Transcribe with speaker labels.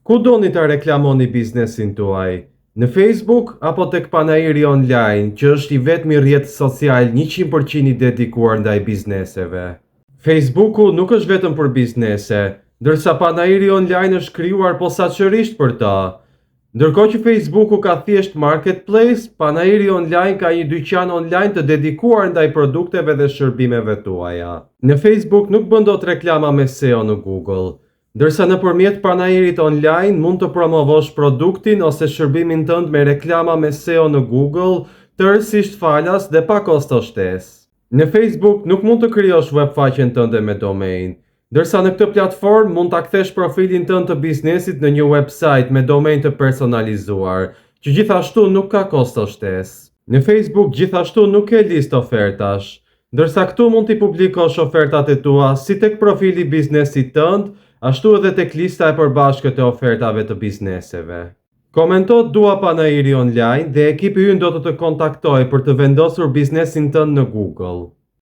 Speaker 1: Ku doni ta reklamoni biznesin tuaj? Në Facebook apo tek panairi online, që është i vetmi rrjet social 100% i dedikuar ndaj bizneseve? Facebooku nuk është vetëm për biznese, ndërsa panairi online është krijuar posaçërisht për ta. Ndërkohë që Facebooku ka thjesht marketplace, panairi online ka një dyqan online të dedikuar ndaj produkteve dhe shërbimeve tuaja. Në Facebook nuk bën dot reklama me SEO në Google, ndërsa nëpërmjet panairit online mund të promovosh produktin ose shërbimin tënd me reklama me SEO në Google, tërësisht falas dhe pa kosto shtesë. Në Facebook nuk mund të krijosh webfaqen tënde me domain, ndërsa në këtë platformë mund ta kthesh profilin tënd të biznesit në një website me domain të personalizuar, që gjithashtu nuk ka kosto shtesë. Në Facebook gjithashtu nuk ke listë ofertash, ndërsa këtu mund t'i publikosh ofertat e tua si tek profili i biznesit tënd, ashtu edhe tek lista e përbashkët e ofertave të bizneseve. Komento "Dua panairi online" dhe ekipi ynë do të kontaktojë për të vendosur biznesin tënd në Google.